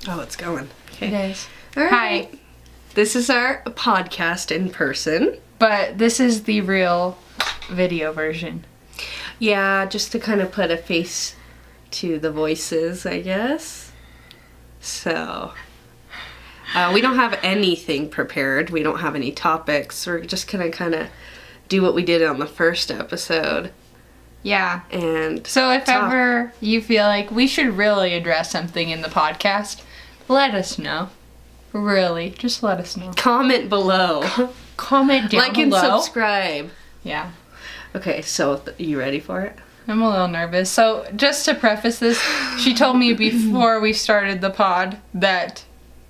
Oh, it's going. Okay. It is. All right. Hi. This is our podcast in person. But this is the real video version. Yeah, just to kind of put a face to the voices, I guess. So, we don't have anything prepared. We don't have any topics. We're just gonna kind of do what we did on the first episode. Yeah. And So if talk. ever you feel like we should really address something in the podcast, let us know. Really, just let us know. Comment below. Comment down Like and below. subscribe. Yeah. Okay, so you ready for it? I'm a little nervous. So just to preface this, she told me before we started the pod that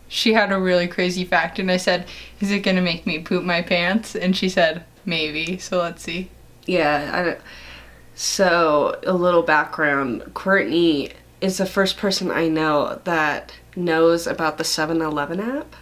she had a really crazy fact, and I said, "Is it gonna make me poop my pants?" And she said, "Maybe." So let's see. Yeah, so a little background. Courtney is the first person I know that knows about the 7-Eleven app.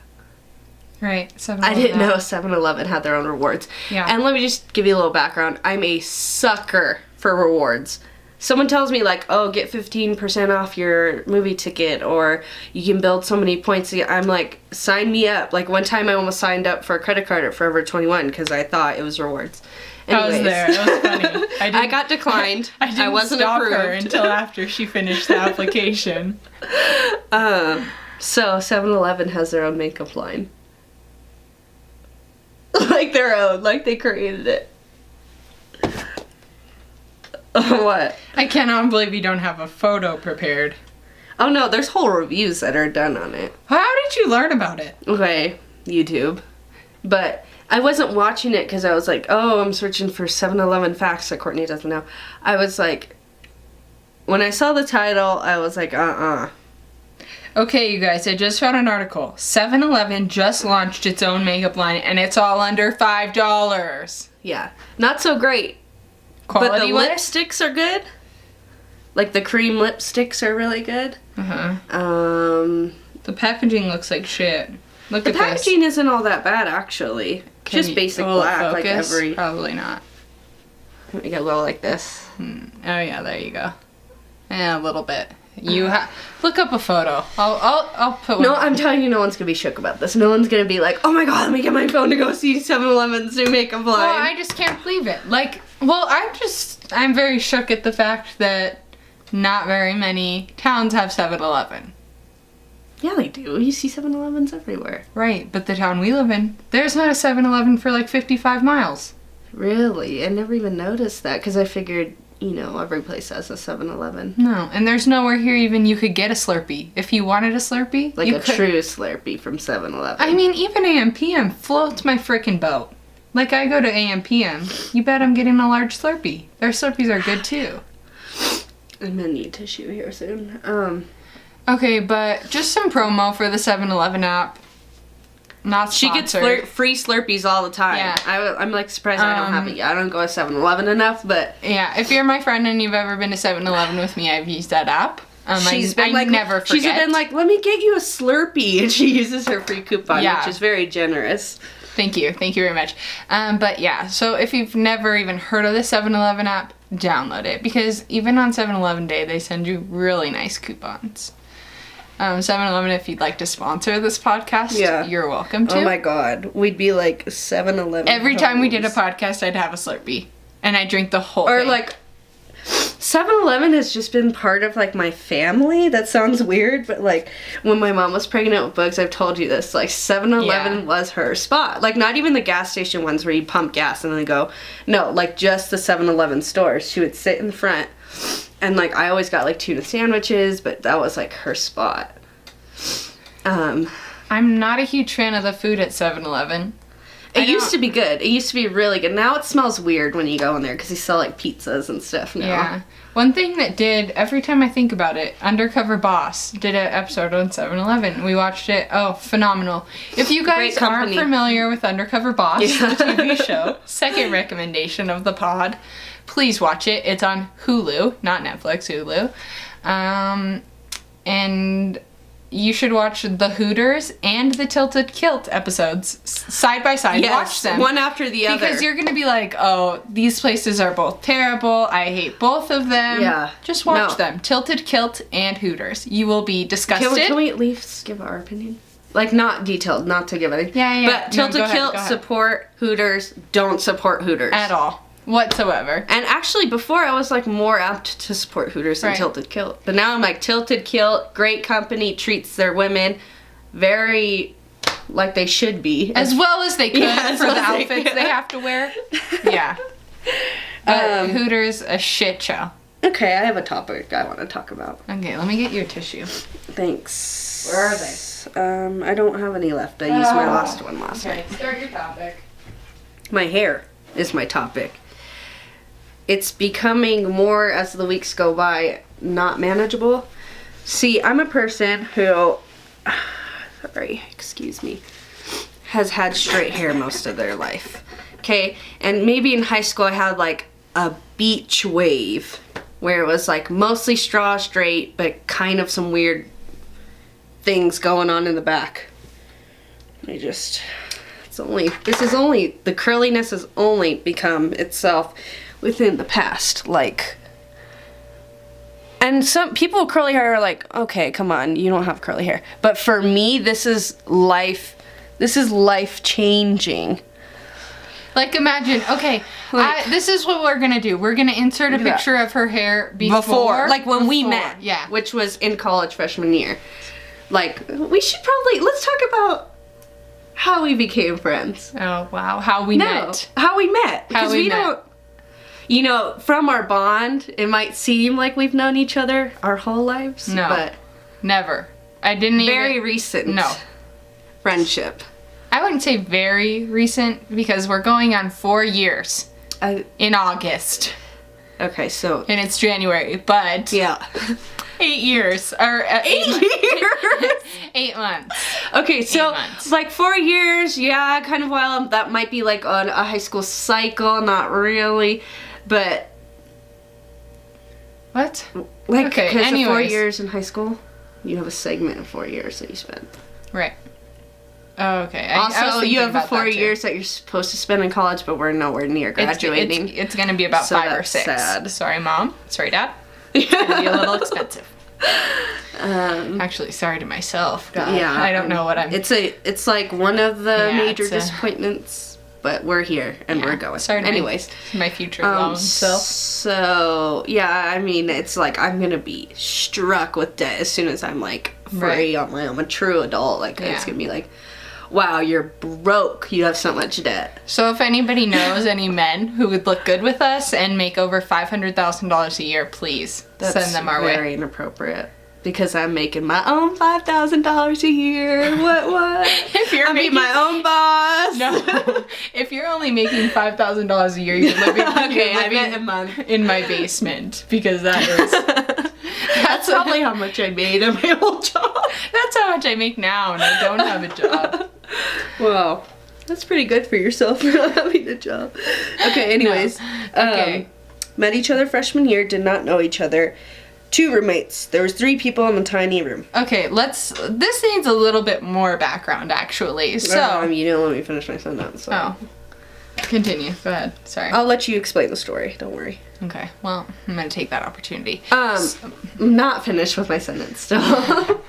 Right. I didn't know 7-Eleven had their own rewards. Yeah. And let me just give you a little background. I'm a sucker for rewards. Someone tells me like, oh, get 15% off your movie ticket, or you can build so many points. I'm like, sign me up. Like one time I almost signed up for a credit card at Forever 21 because I thought it was rewards. I was there. It was funny. I got declined. I didn't wasn't stop approved her until after she finished the application. So 7-Eleven has their own makeup line. Like their own. Like they created it. What? I cannot believe you don't have a photo prepared. Oh no, there's whole reviews that are done on it. How did you learn about it? Okay, YouTube. But I wasn't watching it because I was like, oh, I'm searching for 7-Eleven facts that Courtney doesn't know. I was like, when I saw the title, I was like, Okay, you guys, I just found an article. 7-Eleven just launched its own makeup line, and it's all under $5. Yeah. Not so great. But the Quality-wise? lipsticks are good. Like the cream lipsticks are really good. Uh-huh. The The packaging looks like shit. Look at this. packaging isn't all that bad actually. Can Just you- basic will it black like focus? every. Probably not. You go like this. Oh yeah, there you go. Yeah, a little bit. You look up a photo. I'll put one. No, I'm telling you, no one's gonna be shook about this. No one's gonna be like, oh my god, let me get my phone to go see 7-Eleven's new makeup line. Well, I just can't believe it. Like, well, I'm very shook at the fact that not very many towns have 7-Eleven. Yeah, they do. You see 7-Elevens everywhere. Right, but the town we live in, there's not a 7-Eleven for like 55 miles. Really? I never even noticed that because I figured, every place has a 7-Eleven. No, and there's nowhere here even you could get a Slurpee. If you wanted a Slurpee, Like you a could. true Slurpee from 7-Eleven. I mean, even AM/PM floats my frickin' boat. Like, I go to AM/PM, you bet I'm getting a large Slurpee. Their Slurpees are good too. I'm gonna need tissue here soon. Okay, but just some promo for the 7-Eleven app. Not She gets sponsored. free Slurpees all the time. Yeah. I'm like surprised I don't have it yet. I don't go to 7-Eleven enough, but Yeah, if you're my friend and you've ever been to 7-Eleven with me, I've used that app. I never forget. she's been like, let me get you a Slurpee, and she uses her free coupon, Yeah. which is very generous. Thank you very much. But yeah, so if you've never even heard of the 7-Eleven app, download it, because even on 7-Eleven Day, they send you really nice coupons. 7-Eleven, if you'd like to sponsor this podcast, Yeah. you're welcome to. Oh my god, we'd be like 7-Eleven. Every time we did a hoes. podcast, I'd have a Slurpee, and I'd drink the whole Or thing. like 7-Eleven has just been part of like my family. That sounds weird, but like when my mom was pregnant with Bugs, I've told you this, like 7-Eleven Yeah. was her spot. Like not even the gas station ones where you pump gas and then go. No, like just the 7-Eleven stores. She would sit in the front and like I always got like tuna sandwiches, but that was like her spot. I'm not a huge fan of the food at 7-Eleven. It used to be good. It used to be really good. Now it smells weird when you go in there because they sell like pizzas and stuff now. Yeah. One thing that did, every time I think about it, Undercover Boss did an episode on 7-Eleven. We watched it. Oh, phenomenal. If you guys Great aren't company. familiar with Undercover Boss, Yeah. the TV show, second recommendation of the pod, please watch it. It's on Hulu, not Netflix, Hulu. And you should watch the Hooters and the Tilted Kilt episodes side by side. Watch them. one after the other. Because you're going to be like, oh, these places are both terrible. I hate both of them. Yeah. Just watch them. Tilted Kilt and Hooters. You will be disgusted. Can we at least give our opinion? Like, not detailed, not to give anything. Yeah. But No, Tilted go ahead, Kilt, go ahead. support Hooters, don't support Hooters. At all. Whatsoever. And actually, before I was like more apt to support Hooters than Right. Tilted Kilt. But now I'm like, Tilted Kilt, great company, treats their women very like they should be. As well as they could Yeah, as for well the as they outfits could. they have to wear. Yeah. But Hooters, a shit show. Okay, I have a topic I want to talk about. Okay, let me get you a tissue. Thanks. Where are they? I don't have any left. I used my last one last night. Okay, start your topic. My hair is my topic. It's becoming more as the weeks go by not manageable. See, I'm a person who, sorry, excuse me, has had straight hair most of their life. Okay, and maybe in high school I had like a beach wave where it was like mostly straw straight, but kind of some weird things going on in the back. This is only, the curliness has only become itself within the past, like, and some people with curly hair are like, okay, come on, you don't have curly hair. But for me, this is life changing. Like, imagine, okay, Like- this is what we're gonna do. We're gonna insert a Look at that. picture of her hair before. Like when we before, met, Yeah. which was in college freshman year. Like, let's talk about how we became friends. Oh, wow. How we met. How we met. Because we we met. don't, you know, from our bond, it might seem like we've known each other our whole lives. No. But Never. I didn't even. very recent. No. Friendship. I wouldn't say very recent because we're going on 4 years in August. Okay, so. And it's January, but Yeah. 8 years. Or 8 months. years? 8 months. Okay, so 8 months. like 4 years, yeah, kind of while that might be like on a high school cycle, not really, but What? like Okay, because 4 anyways. years in high school, you have a segment of 4 years that you spend. Right. Oh, okay. I was Also, thinking you have about 4 that too. years that you're supposed to spend in college, but we're nowhere near graduating. It's gonna be about So 5 or that's 6. sad. Sorry, Mom. Sorry, Dad. It's gonna be a little expensive. Actually, sorry to myself. God, yeah, I don't know what I'm. It's like one of the Yeah, major it's a- disappointments, but we're here and Yeah, we're going. sorry to Anyways, my future lone self. So yeah, I mean, it's like I'm gonna be struck with debt as soon as I'm like free Right. on my own, a true adult. Like it's Yeah. gonna be like, wow, you're broke. You have so much debt. So if anybody knows any men who would look good with us and make over $500,000 a year, please send them our way. Very inappropriate. Because I'm making my own $5,000 a year. What? If you're I'm making my own boss. no, if you're only making $5,000 a year, you're living, Okay, you're I living meant a month. in my basement because that is That's probably how much I made at my old job. that's how much I make now, and I don't have a job. Wow. That's pretty good for yourself for not having a job. Okay, anyways. Okay. Met each other freshman year, did not know each other. 2 roommates. There was 3 people in the tiny room. Okay, this needs a little bit more background actually. So, you didn't let me finish my sentence. So. oh, continue. Go ahead. Sorry. I'll let you explain the story. Don't worry. Okay. Well, I'm gonna take that opportunity. I'm not finished with my sentence still.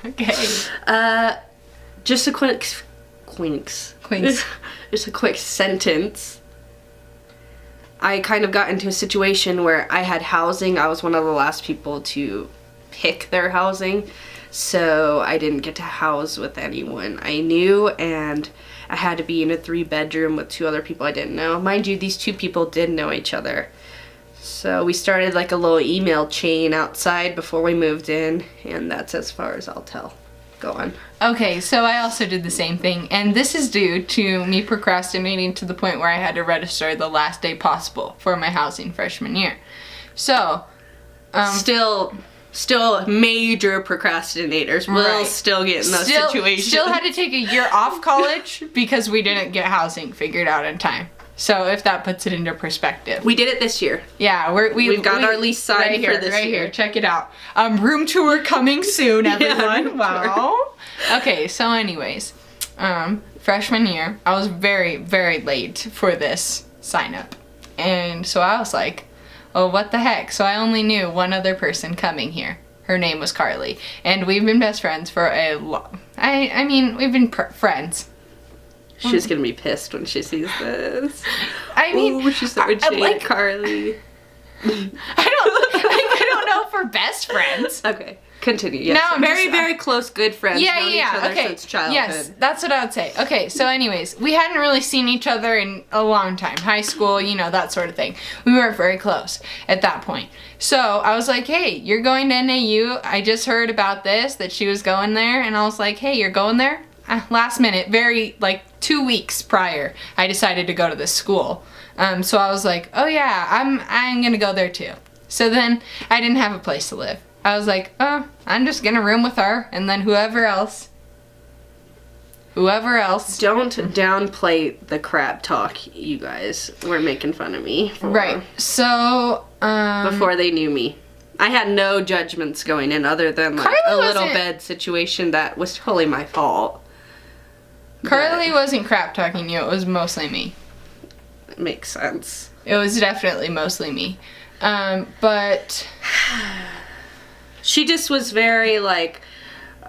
Okay. Just a quick Quinks. just a quick sentence. I kind of got into a situation where I had housing. I was one of the last people to pick their housing, so I didn't get to house with anyone I knew, and I had to be in a 3-bedroom with 2 other people I didn't know. Mind you, these 2 people did know each other. So we started like a little email chain outside before we moved in, and that's as far as I'll tell. Go on. Okay, so I also did the same thing, and this is due to me procrastinating to the point where I had to register the last day possible for my housing freshman year. So, Still major procrastinators will Right. still get in those situations. Still had to take a year off college because we didn't get housing figured out in time. So if that puts it into perspective. We did it this year. Yeah, we've got our lease signed right here, for this right year. here. Check it out. Room tour coming soon, everyone. room Wow. Okay, so anyways, freshman year, I was very, very late for this sign up. And so I was like, oh, what the heck? So I only knew one other person coming here. Her name was Carly. And we've been best friends for a long... I mean, we've been friends. She's gonna be pissed when she sees this. I mean... Ooh, she's so like Carly. I don't know if we're best friends. Okay, continue. Yes. No, I'm very, just- very close, good friends. Yeah, known yeah, each other okay. since childhood. Yes, that's what I would say. Okay, so anyways, we hadn't really seen each other in a long time. High school, you know, that sort of thing. We weren't very close at that point. So I was like, hey, you're going to NAU. I just heard about this, that she was going there. And I was like, hey, you're going there? Last minute, very, like, 2 weeks prior, I decided to go to this school. So I was like, oh yeah, I'm gonna go there too. So then I didn't have a place to live. I was like, oh, I'm just gonna room with her, and then whoever else. Don't downplay the crap talk, you guys were making fun of me for. Right. So, Before they knew me. I had no judgments going in other than like Carly a little wasn't- bed situation that was totally my fault. Carly wasn't crap talking you, it was mostly me. It makes sense. It was definitely mostly me. But She just was very like.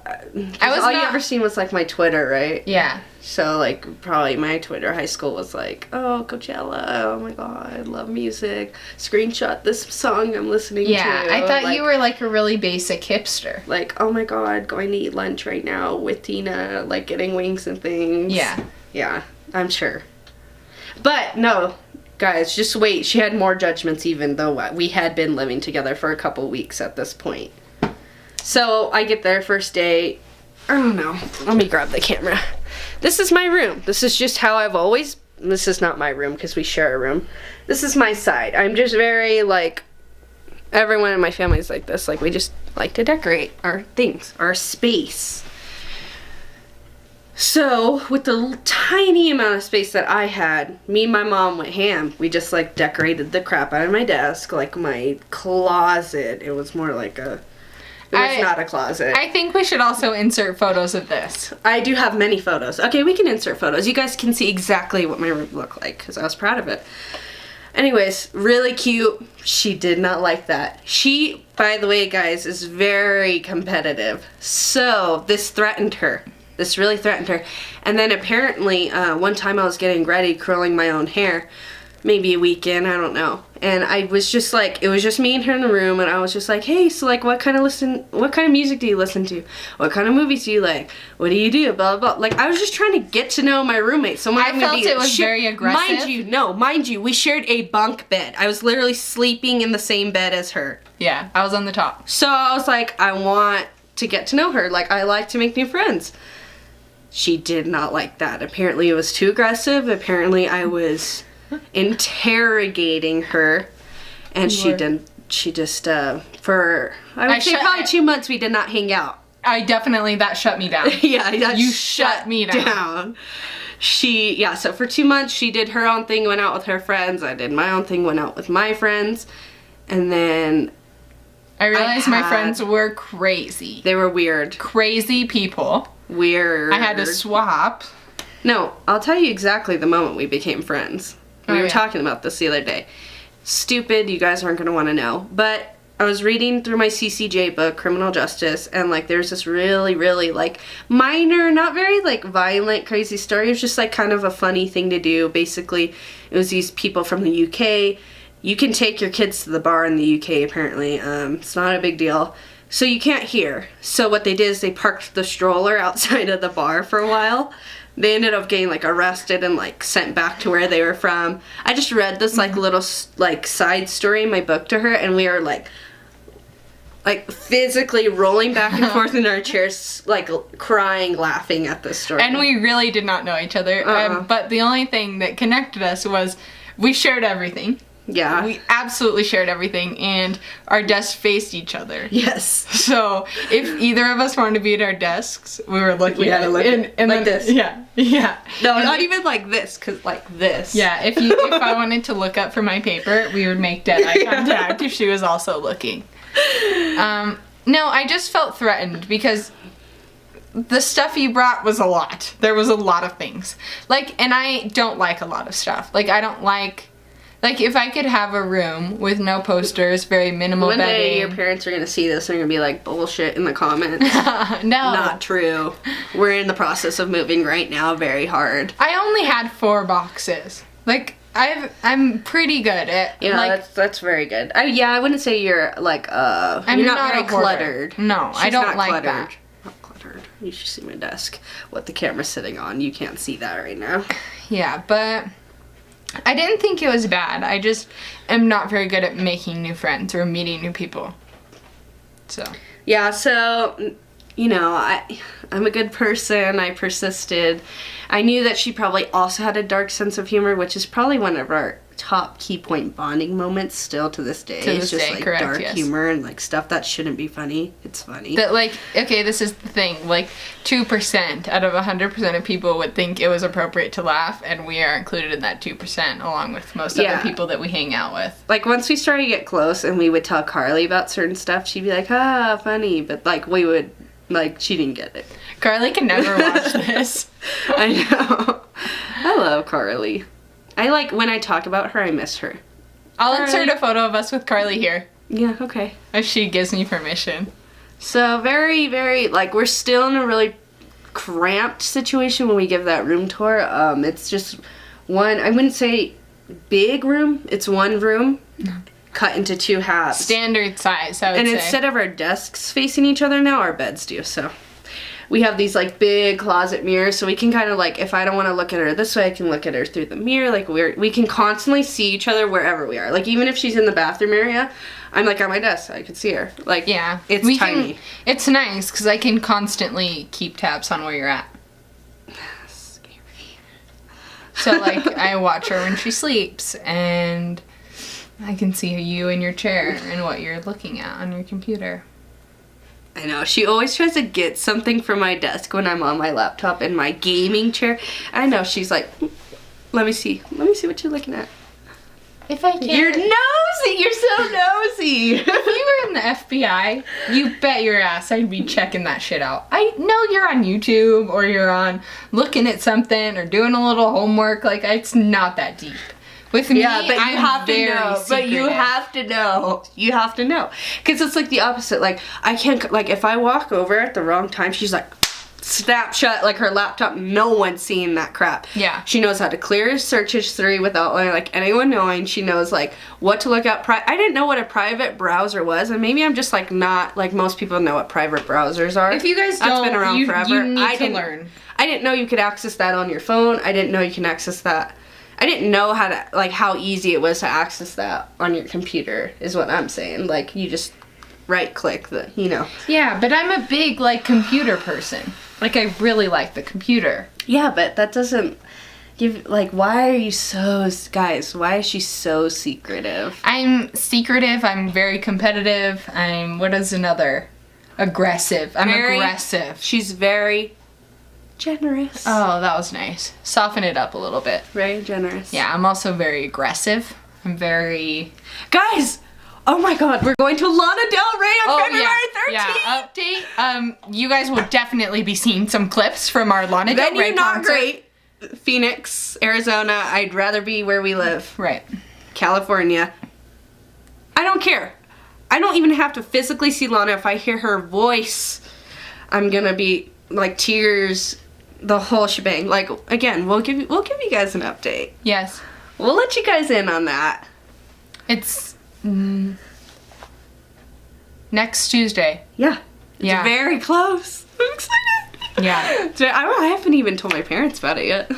I was all you not- ever seen was like my Twitter, right? yeah. So like probably my Twitter high school was like, oh, Coachella, oh my god, I love music. Screenshot this song I'm listening Yeah, to. I thought like, you were like a really basic hipster. like, oh my god, going to eat lunch right now with Tina, like getting wings and things. Yeah. Yeah, I'm sure. But no, guys, just wait. She had more judgments even though we had been living together for a couple weeks at this point. So I get there first day. I don't know. Let me grab the camera. This is my room. This is just how I've always... This is not my room because we share a room. This is my side. I'm just very, like... Everyone in my family is like this. Like, we just like to decorate our things, our space. So, with the tiny amount of space that I had, me and my mom went ham. We just, like, decorated the crap out of my desk. Like, my closet. It was more like a... It was not a closet. I think we should also insert photos of this. I do have many photos. Okay, we can insert photos. You guys can see exactly what my room looked like because I was proud of it. Anyways, really cute. She did not like that. She, by the way, guys, is very competitive. So this threatened her. This really threatened her. And then apparently, one time I was getting ready, curling my own hair. Maybe a weekend, I don't know. And I was just like, it was just me and her in the room, and I was just like, hey, so like, what kind of music do you listen to? What kind of movies do you like? What do you do? Blah, blah, blah. Like, I was just trying to get to know my roommate. So I felt it was very aggressive. Mind you, we shared a bunk bed. I was literally sleeping in the same bed as her. Yeah, I was on the top. So I was like, I want to get to know her. Like, I like to make new friends. She did not like that. Apparently it was too aggressive. Apparently I was interrogating her, and she just for I would say probably 2 months we did not hang out. That shut me down. Yeah, that You shut me down. So for 2 months she did her own thing, went out with her friends. I did my own thing, went out with my friends, and then I realized my friends were crazy. they were weird. Crazy people. Weird. I had to swap. No, I'll tell you exactly the moment we became friends. We were talking about this the other day. Stupid, you guys aren't going to want to know. But I was reading through my CCJ book, Criminal Justice, and like there's this really, really like minor, not very like violent, crazy story. It was just like kind of a funny thing to do. Basically, it was these people from the UK. You can take your kids to the bar in the UK apparently. It's not a big deal. So you can't hear. So what they did is they parked the stroller outside of the bar for a while. They ended up getting like arrested and like sent back to where they were from. I just read this like little like side story in my book to her, and we are like physically rolling back and forth in our chairs, like crying, laughing at this story. And we really did not know each other. But the only thing that connected us was we shared everything. Yeah. We absolutely shared everything, and our desks faced each other. Yes. So if either of us wanted to be at our desks, we were looking We had at to look it. at- like this. Yeah. Yeah. No, And not even like this, cause like this. Yeah, if I wanted to look up for my paper, we would make dead eye contact if she was also looking. No, I just felt threatened because the stuff you brought was a lot. There was a lot of things. Like, and I don't like a lot of stuff. Like, I don't like if I could have a room with no posters, very minimal One bedding. day your parents are gonna see this and they're gonna be like, bullshit in the comments. No. Not true. We're in the process of moving right now, very hard. I only had 4 boxes. Like, I'm pretty good at, Yeah, like, that's very good. I wouldn't say you're like I'm you're not very a hoarder. cluttered. No, I She's don't not like cluttered. that. Not cluttered. You should see my desk. What the camera's sitting on. You can't see that right now. Yeah, but I didn't think it was bad. I just am not very good at making new friends or meeting new people. So. Yeah, so you know, I'm a good person. I persisted. I knew that she probably also had a dark sense of humor, which is probably one of our top key point bonding moments still to this day. To It's this just day, like correct, dark yes. humor and like stuff that shouldn't be funny. It's funny. That, like, okay, this is the thing. Like, 2% out of 100% of people would think it was appropriate to laugh, and we are included in that 2%, along with most Yeah. other people that we hang out with. Like once we started to get close and we would tell Carly about certain stuff, she'd be like, ah, funny. But like we would, like, she didn't get it. Carly can never watch this. I know. I love Carly. I like, when I talk about her, I miss her. I'll insert a photo of us with Carly here, Yeah, okay. if she gives me permission. So very, very, like, we're still in a really cramped situation when we give that room tour. It's just one, I wouldn't say big room. It's one room cut into 2 halves. Standard size, I would And say. instead of our desks facing each other now, our beds do. So we have these like big closet mirrors, so we can kind of like, if I don't want to look at her this way, I can look at her through the mirror. Like we can constantly see each other wherever we are. Like even if she's in the bathroom area, I'm like at my desk, I can see her. Like Yeah. it's tiny. It's nice, because I can constantly keep tabs on where you're at. Scary. So, like, I watch her when she sleeps, and I can see you in your chair and what you're looking at on your computer. I know. She always tries to get something from my desk when I'm on my laptop in my gaming chair. I know. She's like, let me see. Let me see what you're looking at. If I can. You're nosy. You're so nosy. If you were in the FBI, you bet your ass I'd be checking that shit out. I know you're on YouTube, or you're on looking at something, or doing a little homework. Like, it's not that deep. With me, Yeah, but you I'm have to very know. But you secretive. have to know. You have to know. Because it's like the opposite. Like, I can't, like, if I walk over at the wrong time, she's like, snap shut, like her laptop. No one's seeing that crap. Yeah. She knows how to clear search history without, like, anyone knowing. She knows, like, what to look up. I didn't know what a private browser was, and maybe I'm just, like, not, like, most people know what private browsers are. If you guys That's don't, been around forever. you need I to didn't learn. I didn't know you could access that on your phone. I didn't know you can access that. I didn't know how to, like, how easy it was to access that on your computer, is what I'm saying. Like, you just right click the, you know. Yeah, but I'm a big, like, computer person. Like, I really like the computer. Yeah, but that doesn't give, like, why are you so, guys, why is she so secretive? I'm secretive. I'm very competitive. What is another? Aggressive. I'm Very- aggressive. She's very generous. Oh, that was nice. Soften it up a little bit. Very generous. Yeah, I'm also very aggressive. I'm very... Guys! Oh my god, we're going to Lana Del Rey on February 13th! Yeah, update. You guys will definitely be seeing some clips from our Lana Del Rey Venue not concert. great. Phoenix, Arizona. I'd rather be where we live. Right. California. I don't care. I don't even have to physically see Lana. If I hear her voice, I'm gonna be like tears, the whole shebang. Like, again, we'll give you guys an update. Yes. We'll let you guys in on that. It's next Tuesday. Yeah. It's Yeah. very close. I'm excited. Yeah. So I haven't even told my parents about it yet.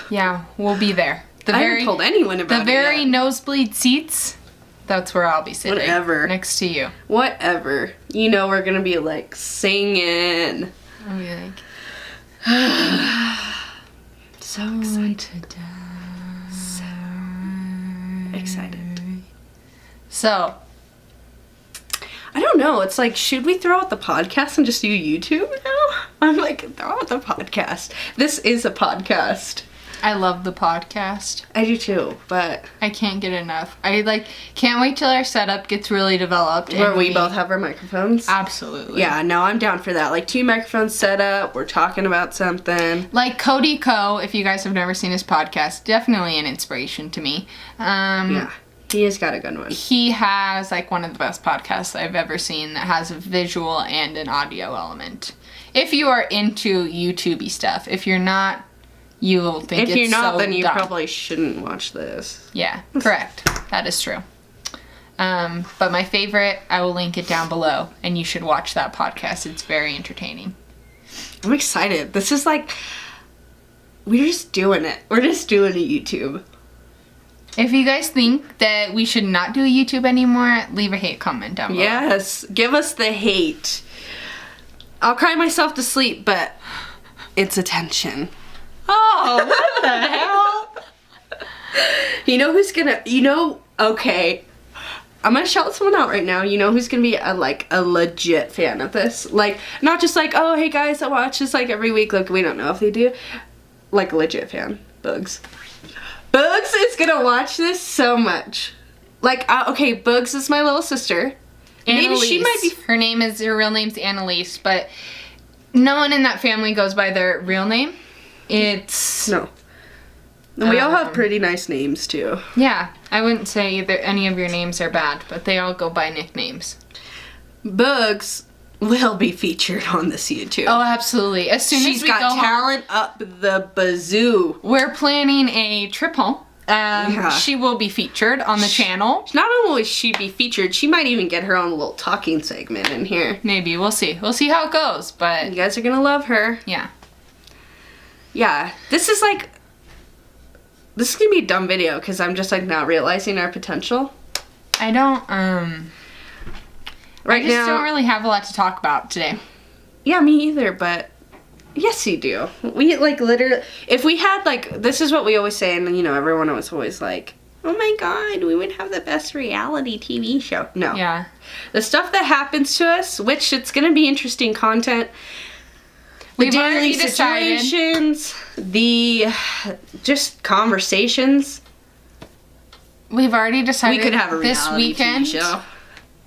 Yeah, we'll be there. I haven't told anyone about the it very yet. nosebleed seats. That's where I'll be sitting. Whatever. Next to you. Whatever. You know we're gonna be like singing. I'll be like, So excited. Excited. so, I don't know. It's like, should we throw out the podcast and just do YouTube now? I'm like, throw out the podcast. This is a podcast. I love the podcast. I do too, but I can't get enough. I can't wait till our setup gets really developed. where and we both have our microphones. Absolutely. Yeah, no, I'm down for that. Like 2 microphones set up, we're talking about something. Like Cody Ko, if you guys have never seen his podcast, definitely an inspiration to me. Yeah, he has got a good one. He has like one of the best podcasts I've ever seen that has a visual and an audio element. If you are into YouTube-y stuff, if you're not, you will think If you're not, so then you dumb. probably shouldn't watch this. Yeah, correct. That is true. But my favorite, I will link it down below, and you should watch that podcast. It's very entertaining. I'm excited. This is like, we're just doing it. We're just doing a YouTube. If you guys think that we should not do a YouTube anymore, leave a hate comment down below. Yes, give us the hate. I'll cry myself to sleep, but it's attention. Oh, what the hell? You know who's gonna, okay. I'm gonna shout someone out right now. You know who's gonna be a legit fan of this? Like, not just like, oh, hey guys, I watch this like every week. Like, we don't know if they do. Like, a legit fan. Bugs. Bugs is gonna watch this so much. Like, okay, Bugs is my little sister. Maybe she might be. Her real name's Annalise, but no one in that family goes by their real name. It's No. And we all have pretty nice names too. yeah. I wouldn't say either any of your names are bad, but they all go by nicknames. Bugs will be featured on this YouTube. Oh, absolutely! As soon She's as we got go home, talent up the bazoo. we're planning a trip home. Yeah. She will be featured on the channel. Not only will she be featured, she might even get her own little talking segment in here. Maybe we'll see. We'll see how it goes, You but guys are gonna love her. yeah. Yeah, this is gonna be a dumb video because I'm just like not realizing our potential I don't. right I just now. don't really have a lot to talk about today. Yeah, me either, but yes, you do. We like literally, if we had like, this is what we always say, and everyone was always like, oh my god, we would have the best reality TV show. No. Yeah. The stuff that happens to us, which it's gonna be interesting content. The We've already daily decided. situations, the just conversations. We've already decided We could have a this reality weekend TV show.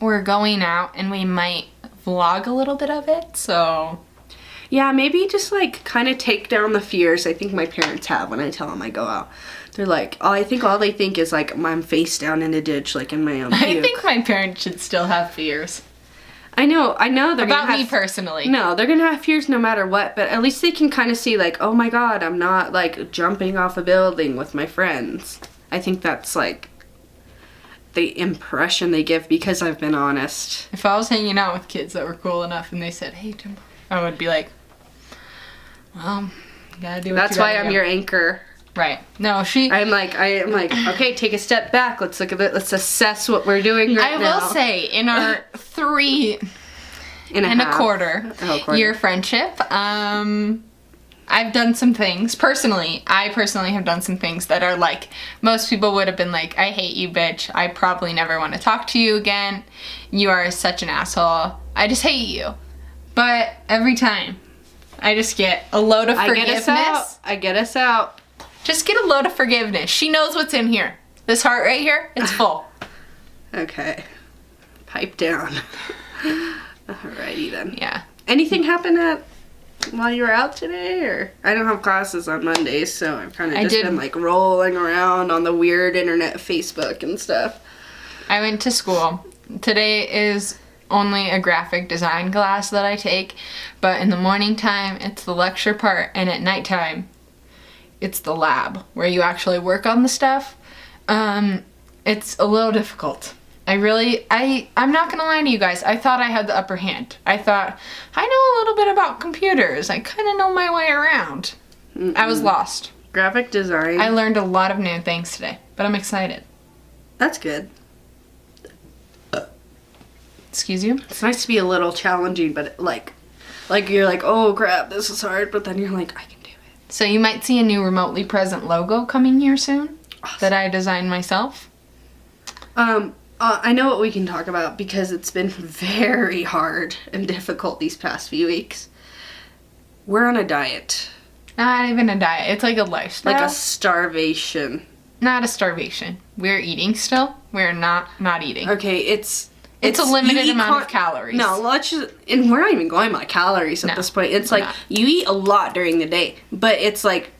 we're going out and we might vlog a little bit of it. So Yeah, maybe just like kind of take down the fears I think my parents have when I tell them I go out. They're like, I think all they think is like I'm face down in a ditch, like in my own puke. I think my parents should still have fears I know. They're about gonna me have, personally. No, they're gonna have fears no matter what. But at least they can kind of see like, oh my god, I'm not like jumping off a building with my friends. I think that's like the impression they give because I've been honest. If I was hanging out with kids that were cool enough and they said, "Hey, Jim," I would be like, "Well, you gotta do what That's you gotta why I'm do." your anchor. Right. No, she. I am like, okay, take a step back. Let's look at it. Let's assess what we're doing right I now. will say, in our 3 in and a half. quarter Oh, quarter. year friendship, I've done some things personally. I personally have done some things that are like most people would have been like, "I hate you, bitch. I probably never want to talk to you again. You are such an asshole. I just hate you." But every time, I just get a load of forgiveness. I get us out. Just get a load of forgiveness. She knows what's in here. This heart right here, it's full. Okay. Pipe down. Alrighty then. Yeah. Anything happen while you were out today, or I don't have classes on Mondays, so I've kind of just been like rolling around on the weird internet, Facebook and stuff. I went to school. Today is only a graphic design class that I take, but in the morning time it's the lecture part, and at nighttime it's the lab where you actually work on the stuff. It's a little difficult. I'm not gonna lie to you guys, I thought I had the upper hand. I thought, I know a little bit about computers. I kind of know my way around. I was lost. Graphic design. I learned a lot of new things today, but I'm excited. That's good. Excuse you? It's nice to be a little challenging, but like you're like, oh crap, this is hard, but then you're like, I can do it. So you might see a new remotely present logo coming here soon that I designed myself. I know what we can talk about because it's been very hard and difficult these past few weeks. We're on a diet. Not even a diet. It's like a lifestyle. Like a starvation. Not a starvation. We're eating still. We're not eating. Okay, it's a limited you eat amount of calories. No, let's just, and we're not even going by calories at No, this point. It's we're like not. you eat a lot during the day, but it's like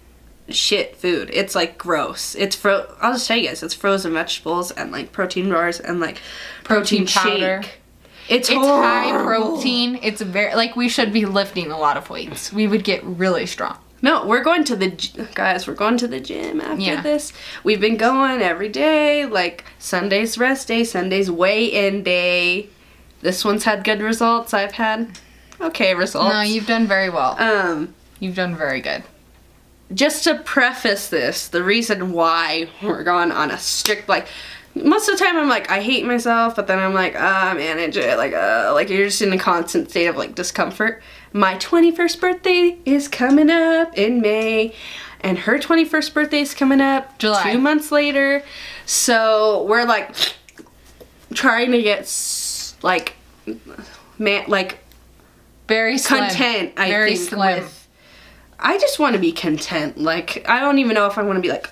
shit food. It's like gross. I'll just tell you guys, it's frozen vegetables and like protein bars and like protein powder. shake. It's high horrible. protein. It's very, like, we should be lifting a lot of weights. We would get really strong. No, we're going to the guys. We're going to the gym after Yeah. this. We've been going every day. Like Sunday's rest day, Sunday's weigh-in day. This one's had good results. I've had okay results. No, you've done very well. You've done very good. Just to preface this, the reason why we're going on a strict, like, most of the time I'm like, I hate myself, but then I'm like, manage it. Like you're just in a constant state of like discomfort. My 21st birthday is coming up in May, and her 21st birthday is coming up July. 2 months later. So we're like trying to get Very slim. content. I very think slim. I just want to be content. Like I don't even know if I want to be like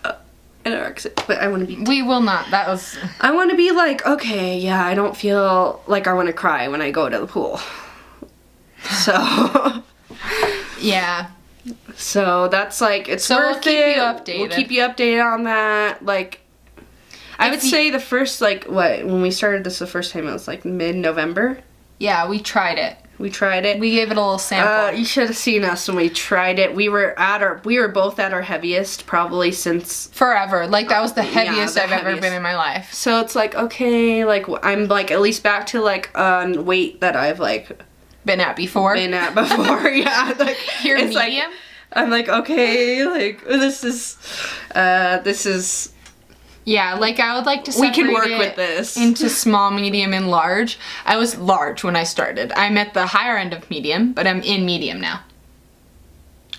anorexic, but I want to be. We will not. That was. I want to be like, okay, yeah, I don't feel like I want to cry when I go to the pool. So. Yeah. So that's like, it's So we'll worth keep it. you updated. We'll keep you updated on that. Like, I would say the first, like, when we started this the first time, it was like mid-November. Yeah, we tried it. We tried it. We gave it a little sample. You should have seen us when we tried it. We were both at our heaviest probably since. Forever. Like, that was the Yeah, heaviest the I've ever heaviest. been in my life. So it's like, okay, like I'm like at least back to like weight that I've like Been at before. been at before. Yeah, like You're it's like- medium? I'm like, okay, like this is. Yeah, like, I would like to We separate can work it with this. into small, medium, and large. I was large when I started. I'm at the higher end of medium, but I'm in medium now.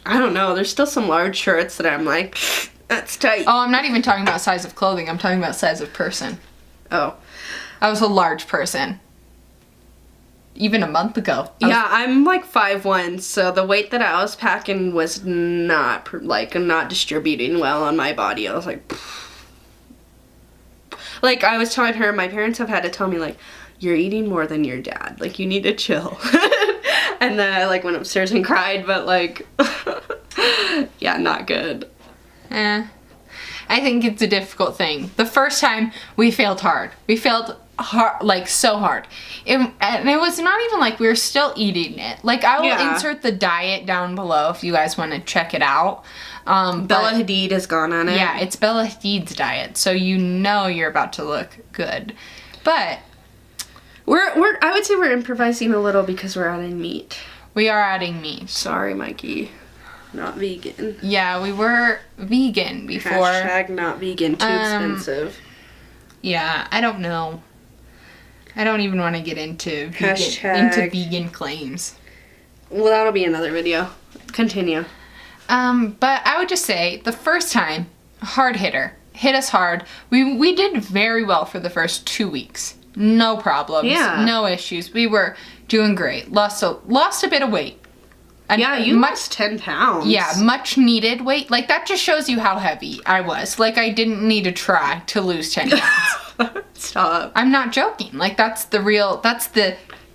I don't know. There's still some large shirts that I'm like, that's tight. Oh, I'm not even talking about size of clothing. I'm talking about size of person. Oh. I was a large person. Even a month ago. I was- Yeah, I'm like 5'1", so the weight that I was packing was not not distributing well on my body. I was like I was telling her, my parents have had to tell me like, you're eating more than your dad. Like you need to chill. And then I like went upstairs and cried, but like, yeah, not good. I think it's a difficult thing. The first time we failed hard. We failed hard, like so hard. And it was not even like we were still eating it. Like I will Yeah. insert the diet down below if you guys want to check it out. Bella But Hadid has gone on it. yeah, it's Bella Hadid's diet, so you know you're about to look good. But I would say we're improvising a little because we're adding meat. we are adding meat. Sorry, Mikey. Not vegan. Yeah, we were vegan before. Hashtag not vegan. Too expensive. Yeah, I don't know. I don't even want to get into Hashtag- vegan claims. Well, that'll be another video. Continue. But I would just say the first time, hard hitter, hit us hard. We did very well for the first 2 weeks. No problems. Yeah. No issues. We were doing great. Lost a bit of weight. And Yeah, you lost 10 pounds. Yeah, much needed weight. Like that just shows you how heavy I was. Like I didn't need to try to lose 10 pounds. Stop. I'm not joking. Like that's the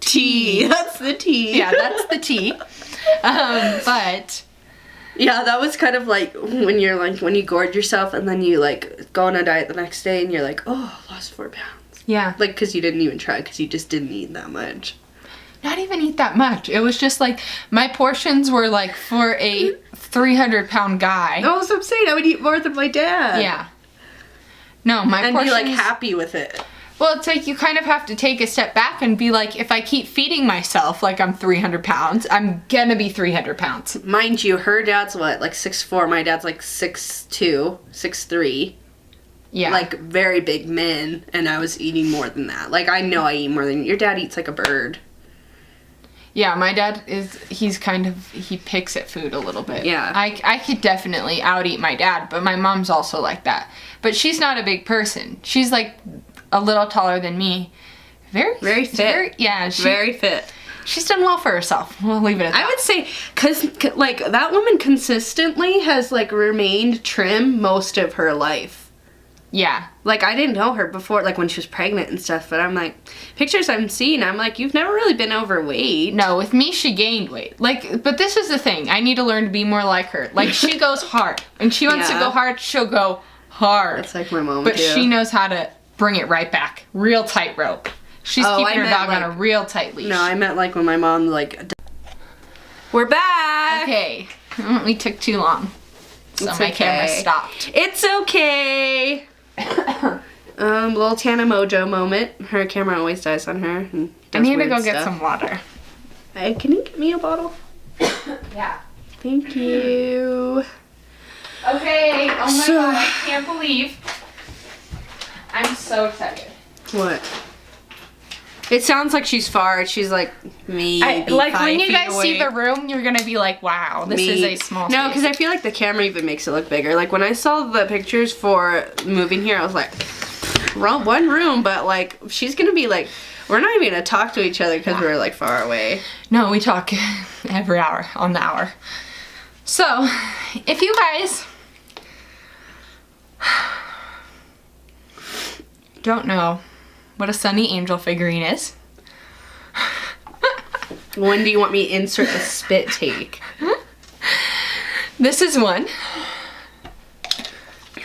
Tea. That's the tea. Yeah, that's the tea. But Yeah, that was kind of like when you gorge yourself and then you like go on a diet the next day and you're like, oh, I lost 4 pounds. yeah, Like, because you didn't even try, because you just didn't eat that much. not even eat that much. It was just like my portions were like for a 300-pound guy. I was saying I would eat more than my dad. Yeah. No, my And portions. be like happy with it. Well, it's like you kind of have to take a step back and be like, if I keep feeding myself like I'm 300 pounds, I'm gonna be 300 pounds. Mind you, her dad's what, like 6'4", my dad's like 6'2", 6'3". Yeah. Like very big men, and I was eating more than that. Like I know I eat more than your dad eats like a bird. Yeah, my dad he picks at food a little bit. Yeah. I could definitely out eat my dad, but my mom's also like that. But she's not a big person. She's like a little taller than me. Very Very fit. yeah, Very fit. she's done well for herself. We'll leave it at that. I would say, cause like that woman consistently has like remained trim most of her life. Yeah. Like I didn't know her before, like when she was pregnant and stuff. But I'm like, pictures I'm seeing, I'm like, you've never really been overweight. No, with me, she gained weight. Like, but this is the thing. I need to learn to be more like her. Like, she goes hard. When she wants to go hard, she'll go hard. That's like my mom But too. she knows how to bring it right back. Real tight rope. She's keeping her dog on a real tight leash. No, I meant like when my mom like. We're back. Okay, we took too long, so It's my camera okay. stopped. It's okay. Little Tana Mojo moment. Her camera always dies on her. And I does need to weird go get stuff. some water. Hey, can you get me a bottle? Yeah. Thank you. Okay. Oh my So- god, I can't believe. I'm so excited. What? It sounds like she's far. She's like maybe Like 5 when you feet guys see away. the room, you're gonna be like, "Wow, this is a small." No, space. because I feel like the camera even makes it look bigger. Like when I saw the pictures for moving here, I was like, one room, but like she's gonna be like, we're not even gonna talk to each other because we're like far away. No, we talk every hour on the hour. So, if you guys don't know what a Sunny Angel figurine is, When do you want me to insert the spit take? this is one.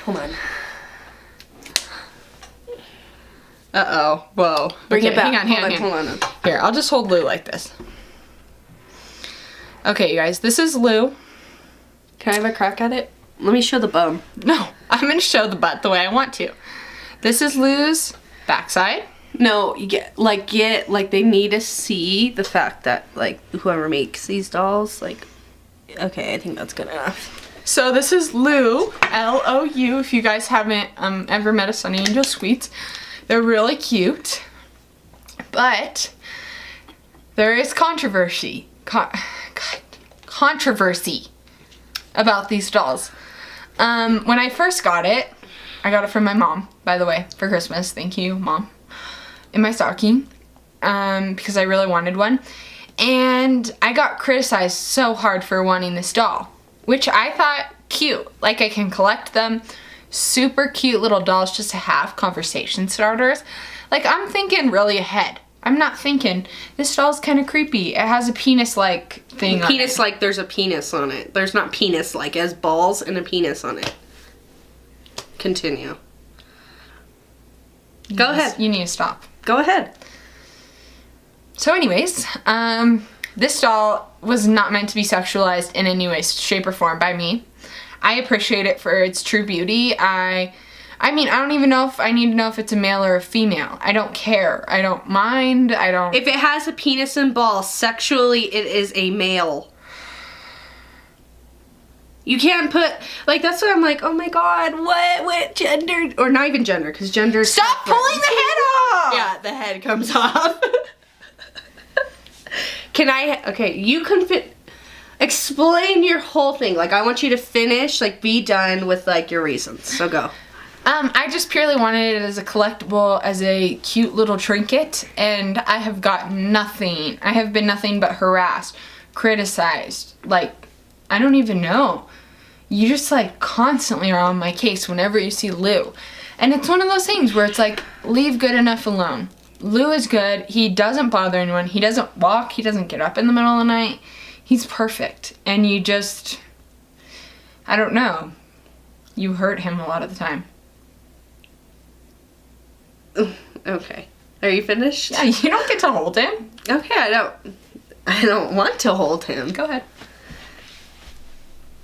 Hold on. Uh-oh. Whoa. Bring Okay, it back. hang on. Hold on. Here, I'll just hold Lou like this. Okay, you guys, this is Lou. Can I have a crack at it? Let me show the bum. No, I'm gonna show the butt the way I want to. This is Lou's backside. No, you get like they need to see the fact that like whoever makes these dolls, like, okay, I think that's good enough. So this is Lou, L-O-U, if you guys haven't ever met a Sunny Angel Sweets. They're really cute, but there is controversy about these dolls. When I first got it, I got it from my mom, by the way, for Christmas. Thank you, Mom. In my stocking, because I really wanted one. And I got criticized so hard for wanting this doll, which I thought cute. Like, I can collect them. Super cute little dolls just to have conversation starters. Like, I'm thinking really ahead. I'm not thinking, this doll's kind of creepy. It has a penis-like thing on it. Penis-like, there's a penis on it. There's not penis-like, it has balls and a penis on it. Continue. Go ahead. You need to stop. Go ahead. So anyways, this doll was not meant to be sexualized in any way, shape, or form by me. I appreciate it for its true beauty. I mean, I don't even know if I need to know if it's a male or a female. I don't care. I don't mind. I don't... If it has a penis and balls, sexually it is a male. You can't put, like, that's what I'm like, oh my god, what gender, or not even gender, because gender is Stop separate. pulling the head off! Yeah, the head comes off. Okay, you can explain your whole thing. Like, I want you to finish, like, be done with, like, your reasons. So go. I just purely wanted it as a collectible, as a cute little trinket, and I have got nothing. I have been nothing but harassed, criticized, like, I don't even know. You just, like, constantly are on my case whenever you see Lou. And it's one of those things where it's like, leave good enough alone. Lou is good. He doesn't bother anyone. He doesn't walk. He doesn't get up in the middle of the night. He's perfect. And you just, I don't know. You hurt him a lot of the time. Okay. Are you finished? Yeah, you don't get to hold him. Okay, I don't want to hold him. Go ahead.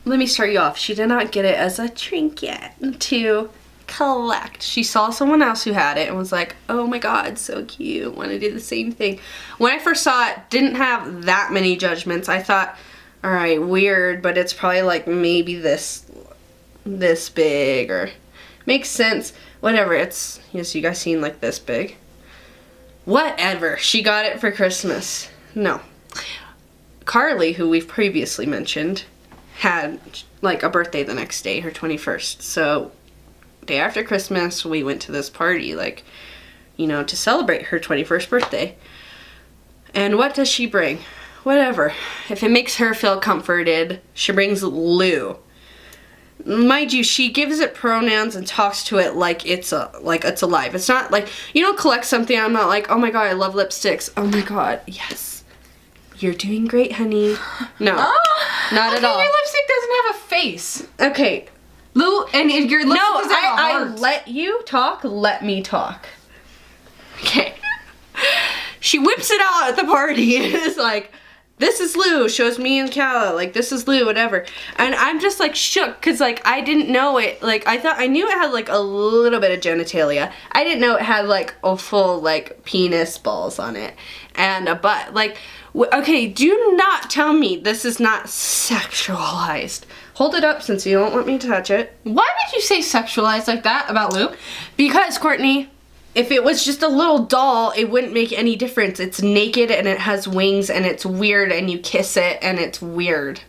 Let me start you off. She did not get it as a trinket to collect. She saw someone else who had it and was like, oh my god, so cute. Want to do the same thing. When I first saw it, didn't have that many judgments. I thought, alright, weird, but it's probably like maybe this big, or makes sense. Whatever, it's, yes, you guys seen like this big. Whatever. She got it for Christmas. No. Carly, who we've previously mentioned, had like a birthday the next day, her 21st. So day after Christmas, we went to this party, like, you know, to celebrate her 21st birthday. And what does she bring? Whatever. If it makes her feel comforted, she brings Lou. Mind you, she gives it pronouns and talks to it like it's alive. It's not like, you don't collect something, I'm not like, oh my god, I love lipsticks. Oh my god, yes. You're doing great, honey. No, not at all. Your lipstick doesn't have a face. Okay. Lou, and if your lipstick No, doesn't have a I heart. let you talk, let me talk. Okay. She whips it out at the party and is like, this is Lou, shows me and Calla, like, this is Lou, whatever. And I'm just, like, shook, because, like, I didn't know it. Like, I knew it had, like, a little bit of genitalia. I didn't know it had, like, a full, like, penis balls on it. And a butt. Like, okay, do not tell me this is not sexualized. Hold it up since you don't want me to touch it. Why would you say sexualized like that about Lou? Because, Courtney, if it was just a little doll, it wouldn't make any difference. It's naked and it has wings and it's weird and you kiss it and it's weird.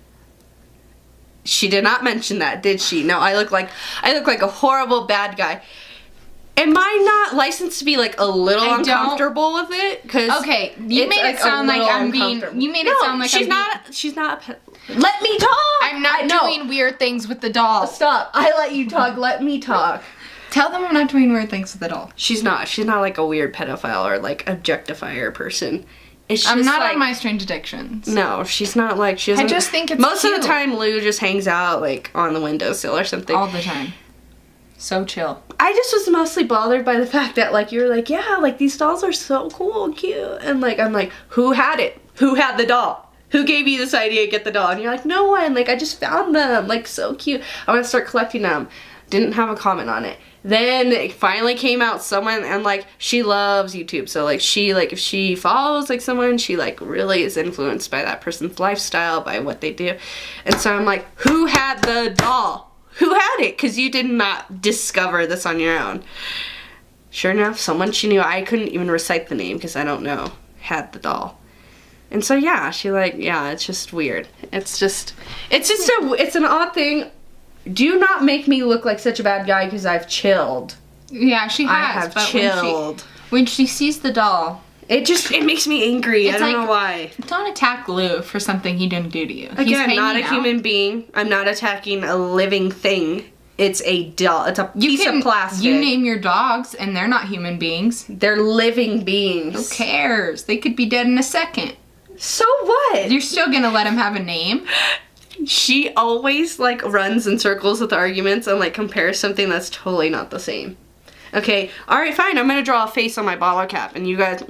She did not mention that, did she? No, I look like a horrible bad guy. Am I not licensed to be like a little uncomfortable with it? Cause okay, you made it sound like I'm being. You made it sound like she's not. She's not. Let me talk. I'm not doing weird things with the doll. Stop. I let you talk. Let me talk. Tell them I'm not doing weird things with the doll. She's not. She's not like a weird pedophile or like objectifier person. It's just I'm not like, on My Strange Addictions. No, she's not like she doesn't. I just think it's most cute. of the time Lou just hangs out like on the windowsill or something. All the time. So chill. I just was mostly bothered by the fact that like you were like, yeah, like these dolls are so cool and cute, and like I'm like, who had it? Who had the doll? Who gave you this idea to get the doll? And you're like, no one. Like I just found them. Like so cute. I want to start collecting them. Didn't have a comment on it. Then it finally came out someone, and like she loves YouTube, so like she like if she follows like someone, she like really is influenced by that person's lifestyle, by what they do. And so I'm like, who had the doll? Who had it? Because you did not discover this on your own. Sure enough, someone she knew, I couldn't even recite the name because I don't know, had the doll. And so yeah, she like, yeah, it's just weird. It's an odd thing. Do not make me look like such a bad guy because I've chilled. Yeah, she has. I have but chilled. When she sees the doll, it makes me angry. I don't know why. Don't attack Lou for something he didn't do to you. Again, not a human being. I'm not attacking a living thing. It's a doll. It's a piece of plastic. You name your dogs, and they're not human beings. They're living beings. Who cares? They could be dead in a second. So what? You're still gonna let him have a name? She always like runs in circles with arguments and like compares something that's totally not the same. Okay, alright, fine, I'm gonna draw a face on my bottle cap, and you guys,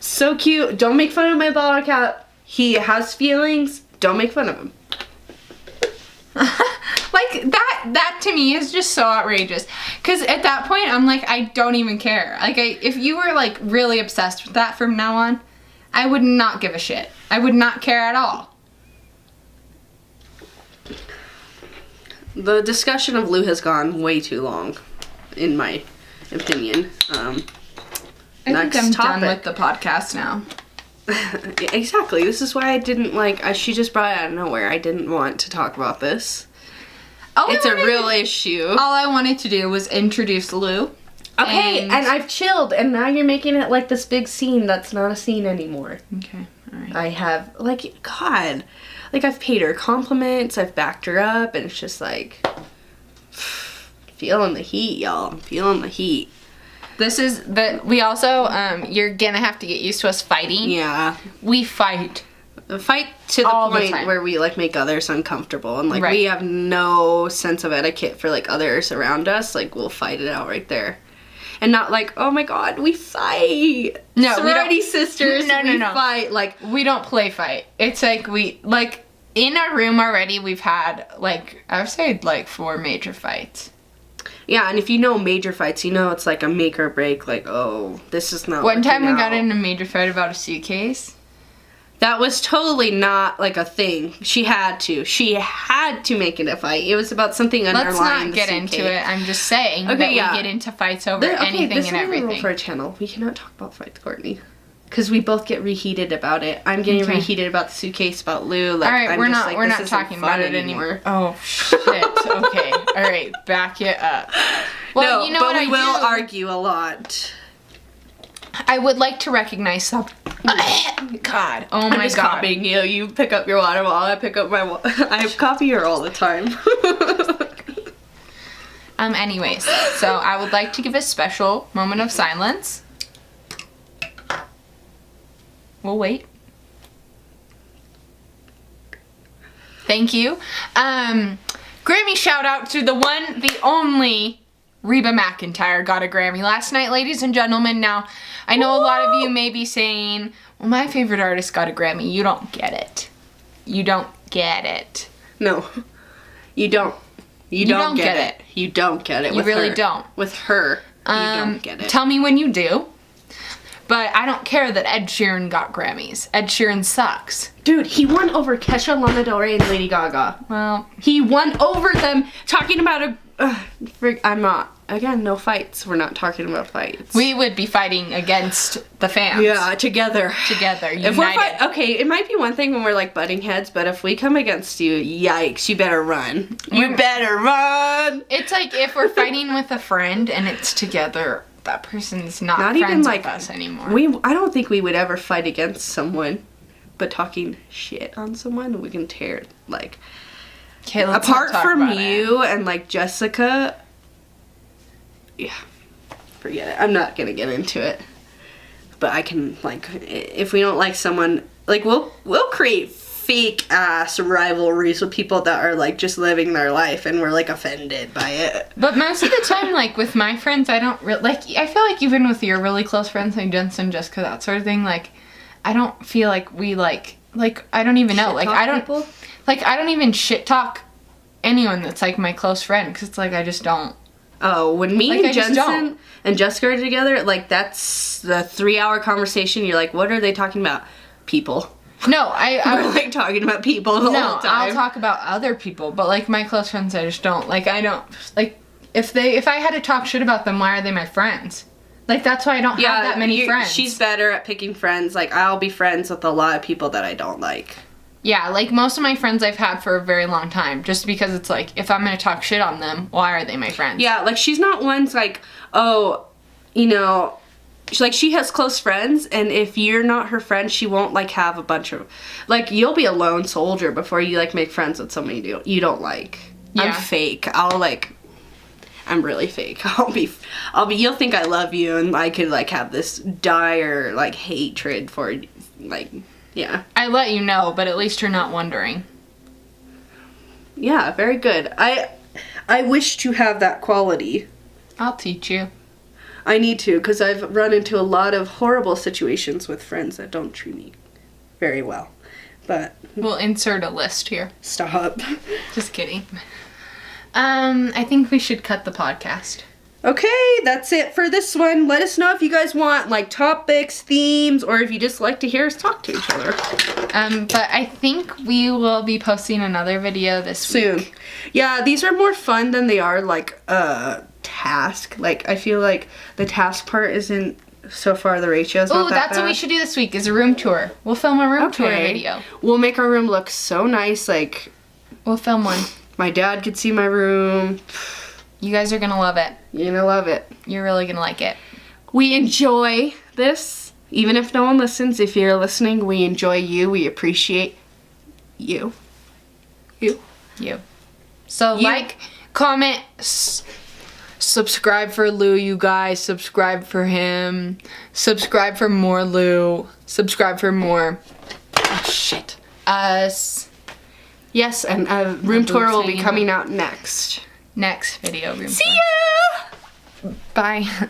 so cute. Don't make fun of my bottle cap. He has feelings. Don't make fun of him. Like, that to me is just so outrageous. Because at that point, I'm like, I don't even care. Like, if you were like really obsessed with that from now on, I would not give a shit. I would not care at all. The discussion of Lou has gone way too long, in my opinion. I think I'm done with the podcast now. Exactly. This is why I didn't she just brought it out of nowhere. I didn't want to talk about this. It's a real issue. All I wanted to do was introduce Lou. Okay, and I've chilled, and now you're making it like this big scene that's not a scene anymore. Okay, alright. I have, God. I've paid her compliments, I've backed her up, and it's just like, feeling the heat, y'all. I'm feeling the heat. We also, you're gonna have to get used to us fighting. Yeah. We fight. Fight to the point where we, make others uncomfortable, and, we have no sense of etiquette for, others around us. We'll fight it out right there. And not oh my god, we fight. No, sorority sisters. No, we fight. We don't play fight. It's in our room already. We've had I would say 4 major fights. Yeah, and if you know major fights, you know it's a make or break. Oh, this is not. One time we got in a major fight about a suitcase. That was totally not a thing. She had to make it a fight. It was about something underlying. Let's not get into it. I'm just saying that we get into fights over anything and everything. Rule for a channel. We cannot talk about fights, Courtney, because we both get reheated about it. I'm getting reheated about the suitcase, about Lou. All right, we're not talking about it anymore. Oh shit. Okay. All right, back it up. Well, no, but we will argue a lot. I would like to recognize some. God, oh I'm my just God. copying you. You pick up your water bottle. I pick up my. I copy her all the time. Anyways, so I would like to give a special moment of silence. We'll wait. Thank you. Grammy shout out to the one, the only Reba McEntire got a Grammy last night, ladies and gentlemen. Now, I know a lot of you may be saying, well, my favorite artist got a Grammy. You don't get it. You don't get it. No, you don't. You don't get it. You don't get it. You with really her. don't. With her, you don't get it. Tell me when you do. But I don't care that Ed Sheeran got Grammys. Ed Sheeran sucks. Dude, he won over Kesha, Lana Del Rey, and Lady Gaga. Well, He won over them. Talking about a. I'm not. Again, no fights. We're not talking about fights. we would be fighting against the fans. Yeah, together. Together, If we're united. okay, it might be one thing when we're like butting heads, but if we come against you, yikes, you better run. You better run. It's like if we're fighting with a friend and it's together, that person's not Not friends even like with us anymore. I don't think we would ever fight against someone, but talking shit on someone, we can tear like. Okay, let's Apart not talk from about it. you and like Jessica, yeah, forget it. I'm not gonna get into it. But I can like, if we don't like someone, like we'll create fake ass rivalries with people that are like just living their life, and we're like offended by it. But most of the time, like with my friends, I don't really like. I feel like even with your really close friends like Jensen, Jessica, that sort of thing, like I don't feel like we like I don't even know. Shit Like talk I don't people? like I don't even shit talk anyone that's like my close friend because it's like I just don't. Oh, when me Like, I and just Jensen don't. and Jessica are together, like that's the 3-hour conversation. You're like, what are they talking about? People. No, We're I like talking about people the no, whole time. I'll talk about other people, but like my close friends, I just don't. Like I don't like if I had to talk shit about them, why are they my friends? Like that's why I don't have that many friends. She's better at picking friends. Like I'll be friends with a lot of people that I don't like. Yeah, like most of my friends I've had for a very long time, just because it's like, if I'm gonna talk shit on them, why are they my friends? Yeah, like she's not one's like, oh, you know, she has close friends, and if you're not her friend, she won't like have a bunch of, like you'll be a lone soldier before you like make friends with somebody you don't like. Yeah. I'm fake. I'm really fake. You'll think I love you, and I could like have this dire like hatred for like. Yeah. I let you know, but at least you're not wondering. Yeah, very good. I wish to have that quality. I'll teach you. I need to, because I've run into a lot of horrible situations with friends that don't treat me very well. But We'll insert a list here. stop. Just kidding. I think we should cut the podcast. Okay, that's it for this one. Let us know if you guys want like topics, themes, or if you just like to hear us talk to each other. But I think we will be posting another video this Soon. week. Yeah, these are more fun than they are like task. Like I feel like the task part isn't so far the ratio's not Oh, that that's what we bad. should do this week is a room tour. We'll film a room tour Okay. video. We'll make our room look so nice. Like We'll film one. my dad could see my room. You guys are gonna love it. You're gonna love it. You're really gonna like it. We enjoy this, even if no one listens. If you're listening, we enjoy you. We appreciate you. You. So You- like, comment, subscribe for Lou, you guys. Subscribe for him. Subscribe for more Lou. Subscribe for more. Oh, shit. Us. Yes, and a room boobs tour will be hanging coming out next. Next video room See tour. ya! Bye.